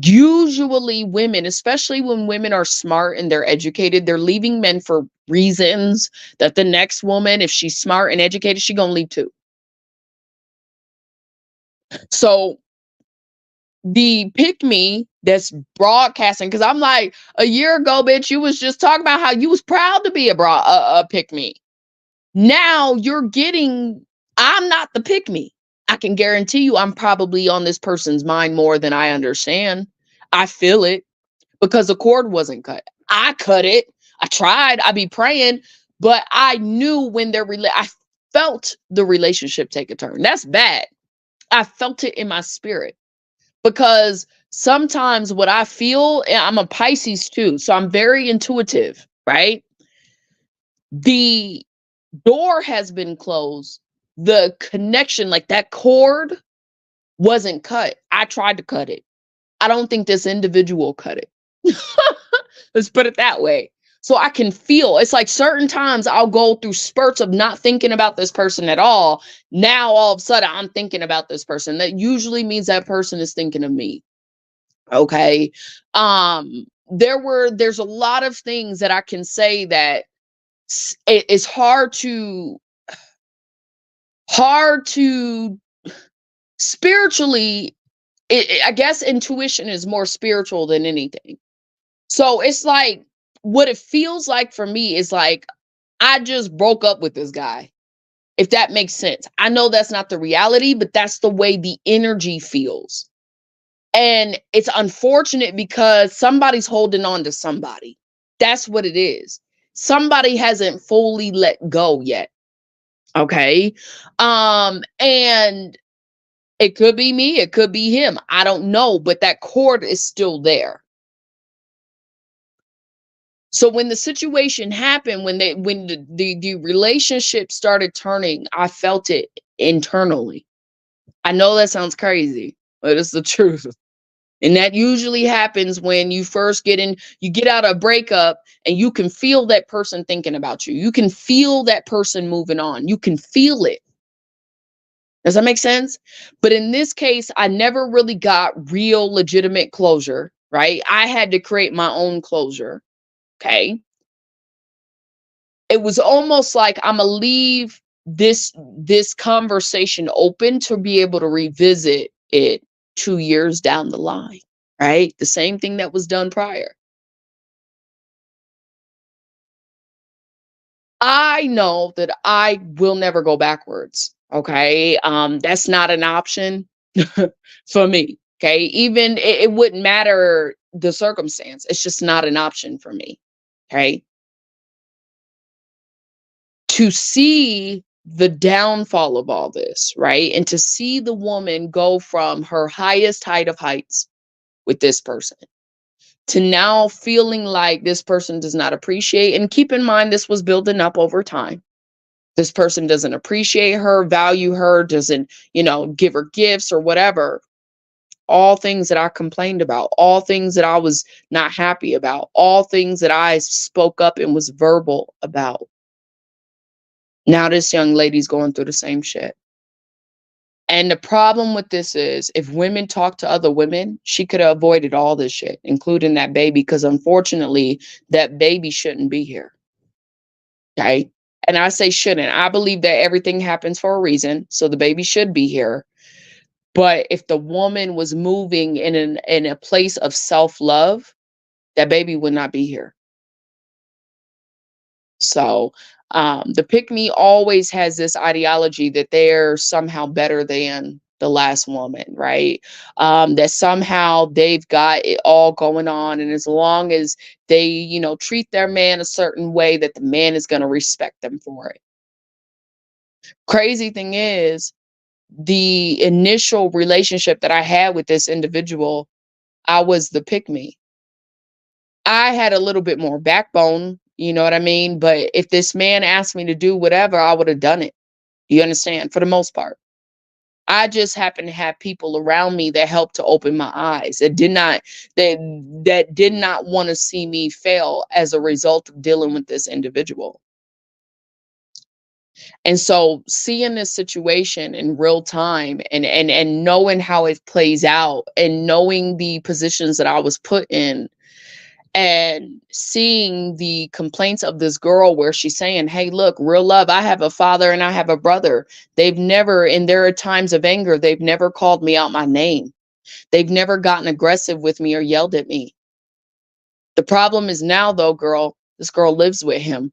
Usually women, especially when women are smart and they're educated, they're leaving men for reasons that the next woman, if she's smart and educated, she gonna leave too. So the pick me that's broadcasting, because I'm like, a year ago, bitch, you was just talking about how you was proud to be a pick me. Now you're getting, I'm not the pick me. I can guarantee you I'm probably on this person's mind more than I understand. I feel it because the cord wasn't cut. I cut it. I tried. I be praying, but I knew when I felt the relationship take a turn. That's bad. I felt it in my spirit because sometimes what I feel, and I'm a Pisces too, so I'm very intuitive, right? The door has been closed. The connection, like that cord, wasn't cut. I tried to cut it. I don't think this individual cut it. Let's put it that way. So I can feel it's like certain times I'll go through spurts of not thinking about this person at all. Now all of a sudden I'm thinking about this person. That usually means that person is thinking of me. Okay. There's a lot of things that I can say that it's hard to spiritually, I guess intuition is more spiritual than anything. So it's like what it feels like for me is like I just broke up with this guy, if that makes sense. I know that's not the reality, but that's the way the energy feels. And it's unfortunate because somebody's holding on to somebody. That's what it is. Somebody hasn't fully let go yet. Okay. And it could be me, it could be him. I don't know, but that cord is still there. So when the situation happened, when the relationship started turning, I felt it internally. I know that sounds crazy, but it's the truth. And that usually happens when you get out of a breakup and you can feel that person thinking about you. You can feel that person moving on. You can feel it. Does that make sense? But in this case, I never really got real legitimate closure, right? I had to create my own closure. Okay. It was almost like I'm gonna leave this conversation open to be able to revisit it 2 years down the line, right? The same thing that was done prior. I know that I will never go backwards. Okay. That's not an option for me. Okay. Even it wouldn't matter the circumstance. It's just not an option for me. Okay. To see the downfall of all this, right? And to see the woman go from her highest height of heights with this person to now feeling like this person does not appreciate. And keep in mind, this was building up over time. This person doesn't appreciate her, value her, doesn't, give her gifts or whatever. All things that I complained about, all things that I was not happy about, all things that I spoke up and was verbal about. Now this young lady's going through the same shit. And the problem with this is if women talk to other women, she could have avoided all this shit, including that baby, because unfortunately, that baby shouldn't be here. Okay. And I say shouldn't. I believe that everything happens for a reason. So the baby should be here. But if the woman was moving in a place of self-love, that baby would not be here. So, the pick me always has this ideology that they're somehow better than the last woman, right? That somehow they've got it all going on. And as long as they, treat their man a certain way, that the man is going to respect them for it. Crazy thing is, the initial relationship that I had with this individual, I was the pick me. I had a little bit more backbone, you know what I mean? But if this man asked me to do whatever, I would have done it. You understand? For the most part. I just happened to have people around me that helped to open my eyes. That that did not want to see me fail as a result of dealing with this individual. And so seeing this situation in real time and knowing how it plays out and knowing the positions that I was put in and seeing the complaints of this girl where she's saying, hey, look, real love, I have a father and I have a brother. They've never, in their times of anger, they've never called me out my name. They've never gotten aggressive with me or yelled at me. The problem is now, though, girl, this girl lives with him.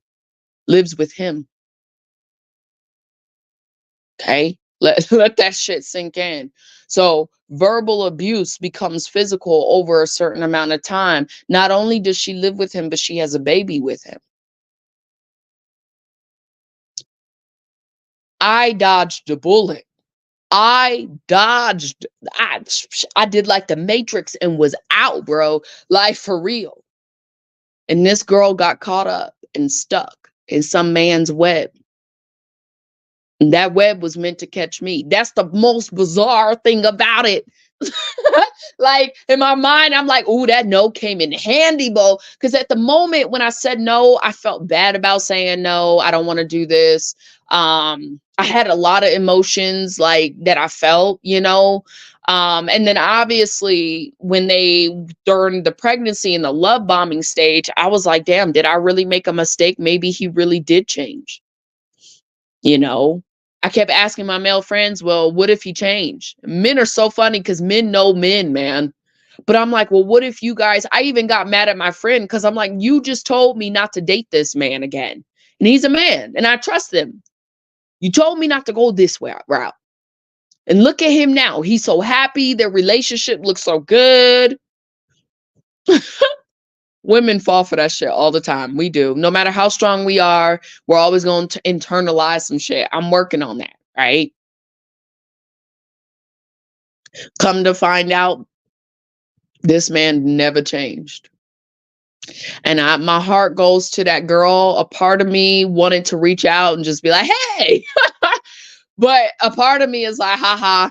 Okay. Let that shit sink in. So verbal abuse becomes physical over a certain amount of time. Not only does she live with him, but she has a baby with him. I dodged a bullet. I dodged. I, I did like the Matrix and was out, bro. Like for real. And this girl got caught up and stuck in some man's web. And that web was meant to catch me. That's the most bizarre thing about it. Like in my mind, I'm like, "Ooh, that no came in handy, Bo." Because at the moment when I said no, I felt bad about saying no. I don't want to do this. I had a lot of emotions like that I felt, and then obviously when during the pregnancy and the love bombing stage, I was like, damn, did I really make a mistake? Maybe he really did change. You know, I kept asking my male friends, well, what if he changed? Men are so funny because men know men, man. But I'm like, well, what if you guys, I even got mad at my friend because I'm like, you just told me not to date this man again. And he's a man and I trust him. You told me not to go this route. And look at him now. He's so happy. Their relationship looks so good. Women fall for that shit all the time. We do. No matter how strong we are, we're always going to internalize some shit. I'm working on that, right? Come to find out, this man never changed. And my heart goes to that girl. A part of me wanted to reach out and just be like, hey, but a part of me is like, haha.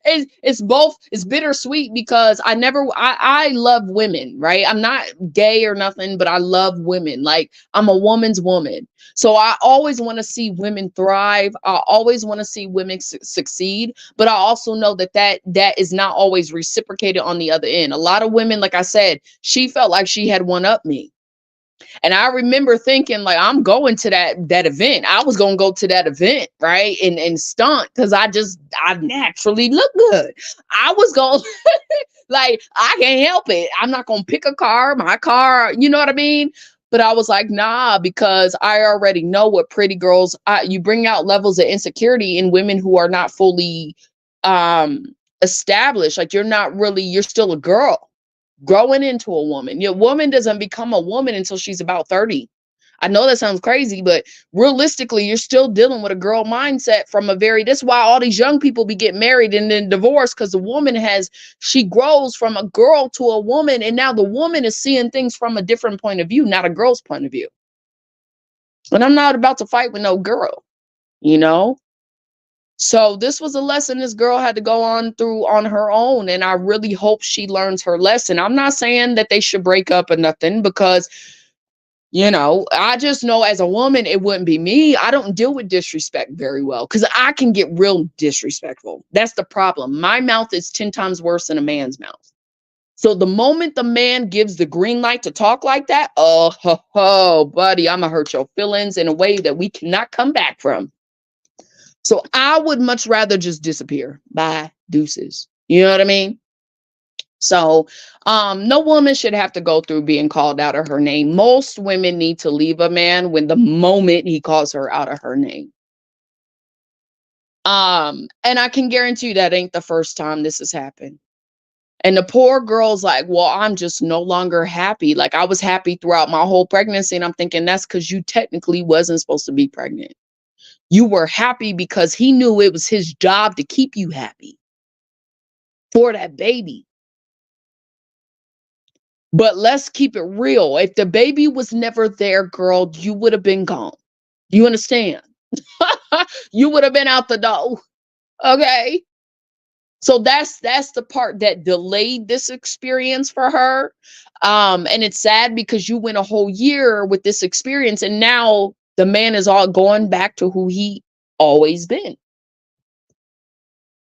It's both. It's bittersweet because I love women, right? I'm not gay or nothing, but I love women. Like I'm a woman's woman. So I always want to see women thrive. I always want to see women succeed, but I also know that is not always reciprocated on the other end. A lot of women, like I said, she felt like she had one up me. And I remember thinking, like, I'm going to that event. I was gonna go to that event, right? And stunt because I naturally look good. I was going like I can't help it. I'm not gonna pick my car, you know what I mean? But I was like, nah, because I already know what pretty girls you bring out levels of insecurity in women who are not fully um established. Like you're still a girl growing into a woman. Your woman doesn't become a woman until she's about 30. I know that sounds crazy, but realistically, you're still dealing with a girl mindset that's why all these young people be getting married and then divorced because the woman she grows from a girl to a woman. And now the woman is seeing things from a different point of view, not a girl's point of view. And I'm not about to fight with no girl, you know? So this was a lesson this girl had to go on through on her own. And I really hope she learns her lesson. I'm not saying that they should break up or nothing because, I just know as a woman, it wouldn't be me. I don't deal with disrespect very well because I can get real disrespectful. That's the problem. My mouth is 10 times worse than a man's mouth. So the moment the man gives the green light to talk like that, buddy, I'm going to hurt your feelings in a way that we cannot come back from. So I would much rather just disappear. Bye, deuces. You know what I mean? So, no woman should have to go through being called out of her name. Most women need to leave a man when the moment he calls her out of her name. And I can guarantee you that ain't the first time this has happened. And the poor girl's like, well, I'm just no longer happy. Like I was happy throughout my whole pregnancy. And I'm thinking that's because you technically wasn't supposed to be pregnant. You were happy because he knew it was his job to keep you happy for that baby. But let's keep it real. If the baby was never there, girl, you would have been gone. You understand? You would have been out the door. Okay. So that's the part that delayed this experience for her. And it's sad because you went a whole year with this experience and now the man is all going back to who he always been.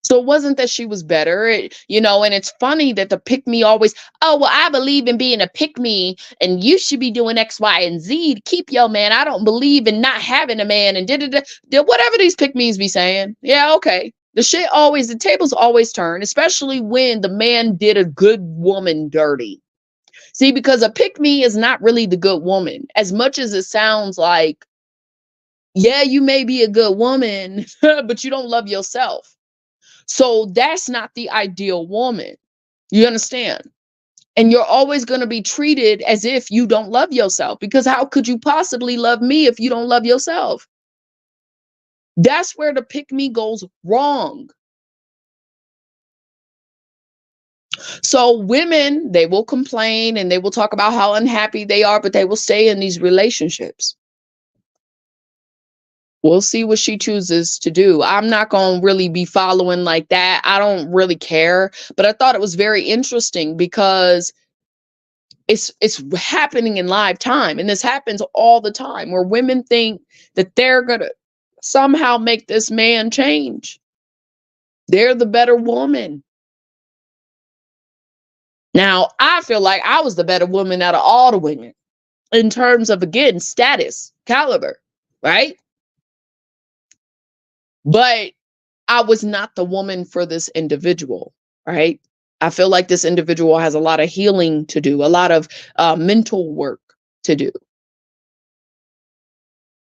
So it wasn't that she was better, and it's funny that the pick me always, oh, well, I believe in being a pick me and you should be doing X, Y, and Z to keep your man. I don't believe in not having a man and whatever these pick me's be saying. Yeah, okay. The tables always turn, especially when the man did a good woman dirty. See, because a pick me is not really the good woman, as much as it sounds like, yeah, you may be a good woman, but you don't love yourself. So that's not the ideal woman. You understand? And you're always going to be treated as if you don't love yourself, because how could you possibly love me if you don't love yourself? That's where the pick me goes wrong. So women, they will complain and they will talk about how unhappy they are, but they will stay in these relationships. We'll see what she chooses to do. I'm not going to really be following like that. I don't really care. But I thought it was very interesting because it's happening in live time. And this happens all the time where women think that they're going to somehow make this man change. They're the better woman. Now, I feel like I was the better woman out of all the women in terms of, again, status, caliber, right? But I was not the woman for this individual, right? I feel like this individual has a lot of healing to do, a lot of mental work to do.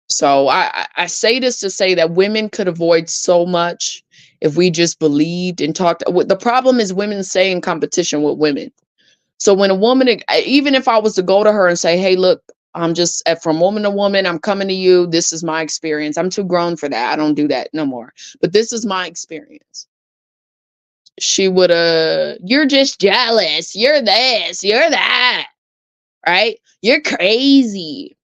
So I say this to say that women could avoid so much if we just believed and talked. The problem is women stay in competition with women. So when a woman, even if I was to go to her and say, hey, look, I'm just from woman to woman, I'm coming to you. This is my experience. I'm too grown for that. I don't do that no more. But this is my experience. She would you're just jealous. You're this, you're that, right? You're crazy.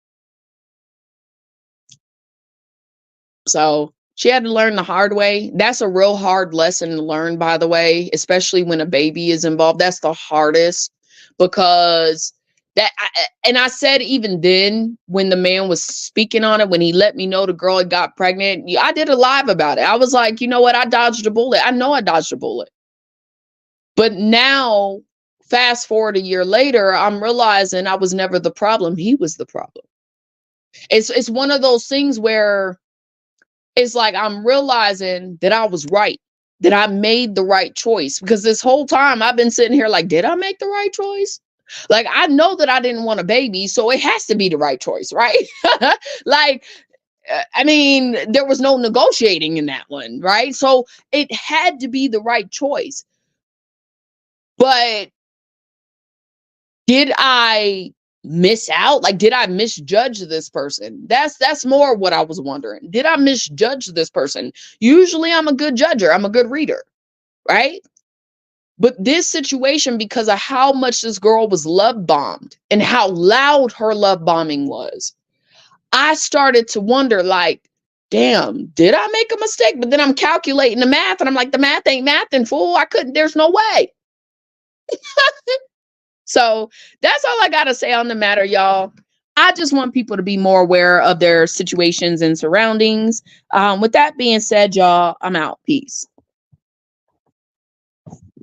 So she had to learn the hard way. That's a real hard lesson to learn, by the way, especially when a baby is involved. That's the hardest because and I said even then when the man was speaking on it, when he let me know the girl had got pregnant, I did a live about it. I was like, you know what? I dodged a bullet. I know I dodged a bullet. But now, fast forward a year later, I'm realizing I was never the problem. He was the problem. It's one of those things where it's like I'm realizing that I was right, that I made the right choice. Because this whole time I've been sitting here like, did I make the right choice? Like, I know that I didn't want a baby, so it has to be the right choice, right? Like, I mean, there was no negotiating in that one, right? So it had to be the right choice. But did I miss out? Like, did I misjudge this person? That's more what I was wondering. Did I misjudge this person? Usually I'm a good judger. I'm a good reader, right? But this situation, because of how much this girl was love bombed and how loud her love bombing was, I started to wonder, like, damn, did I make a mistake? But then I'm calculating the math and I'm like, the math ain't mathing, fool. There's no way. So that's all I got to say on the matter, y'all. I just want people to be more aware of their situations and surroundings. With that being said, y'all, I'm out. Peace.